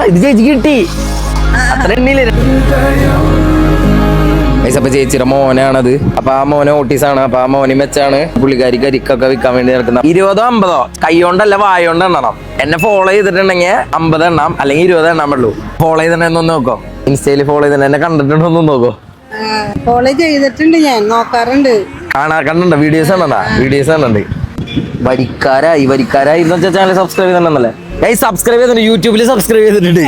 ഇത് ചേച്ചി കിട്ടി അത്ര എണ്ണിയില്ലേ. അപ്പൊ ചേച്ചിയുടെ മോനാണത്. അപ്പൊ ആ മോനെ ഓട്ടീസാണ്. അപ്പൊ ആ മോനും വെച്ചാണ് പുള്ളിക്കാരി കരിക്കൊക്കെ വിൽക്കാൻ വേണ്ടി നടക്കുന്നത്. 20 50 കൈകൊണ്ടല്ല വായോണ്ട് എണ്ണണം. എന്നെ ഫോളോ ചെയ്തിട്ടുണ്ടെങ്കിൽ 50 എണ്ണാം അല്ലെങ്കിൽ 20 എണ്ണാൻ പറ്റുള്ളൂ. ഫോളോ ചെയ്തിട്ടുണ്ടെന്ന് നോക്കോ, ഇൻസ്റ്റയിൽ ഫോളോ ചെയ്തിട്ട് എന്നെ കണ്ടിട്ടുണ്ടോ നോക്കോ. ഫോളോ ചെയ്തിട്ടുണ്ട്, ഞാൻ നോക്കാറുണ്ട്. കണ്ടുണ്ടോ? വീഡിയോസ് കണ്ടുണ്ട്. വരിക്കാരായി ചാനൽ സബ്സ്ക്രൈബ് ചെയ്തിട്ടുണ്ടല്ലേ? സബ്സ്ക്രൈബ് ചെയ്തിട്ടുണ്ട്. യൂട്യൂബിൽ സബ്സ്ക്രൈബ് ചെയ്തിട്ടുണ്ട്.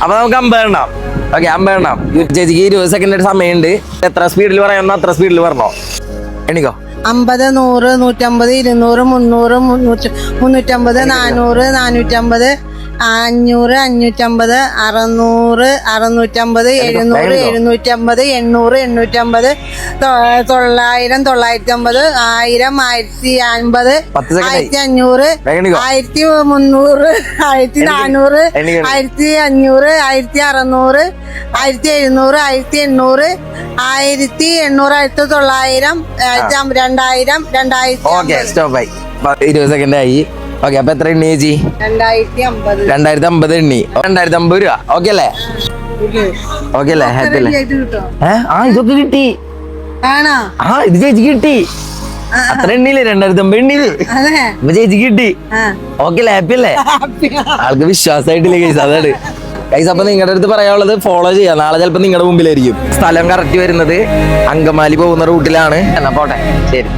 അപ്പൊ നമുക്ക് 50 എണ്ണാം. ഓക്കെ, 50 എണ്ണാം. ചേച്ചിക്ക് 20 സെക്കൻഡ് സമയമുണ്ട്. എത്ര സ്പീഡിൽ പറയാമെന്നോ അത്ര സ്പീഡിൽ പറഞ്ഞോ. എണിക്കോ. 50 100 150 200 300 350 400 450 500 550 600 650 700 750 800 850 900 950 1000 1050 1500 1300 1400 1500 1600 1700 1800 1800 1900 2000 20 സെക്കൻഡ് ആയി. ഓക്കെ, അപ്പൊ എത്ര എണ്ണി ചേച്ചി? 2050 എണ്ണി. 2050 രൂപ. ഓക്കെ അല്ലേ? ഓക്കെ അല്ലേ? ഹാപ്പി അല്ലേ? ഇതൊക്കെ കിട്ടി. ഇത് ചേച്ചി കിട്ടി. അത്ര എണ്ണിയില്ലേ? 2050 എണ്ണിയില്ലേ? അപ്പൊ ചേച്ചി കിട്ടി. ഓക്കെ അല്ലേ? ഹാപ്പി അല്ലേ? ആൾക്ക് വിശ്വാസമായിട്ടില്ലേ ഗൈസ്? അതാണ് ഗൈസ്. അപ്പൊ നിങ്ങളുടെ അടുത്ത് പറയാനുള്ളത് ഫോളോ ചെയ്യാം. നാളെ ചിലപ്പോ നിങ്ങളുടെ മുമ്പിലായിരിക്കും. സ്ഥലം കറക്റ്റ് വരുന്നത് അങ്കമാലി പോകുന്ന റൂട്ടിലാണ്. എന്നാ പോട്ടെ, ശരി.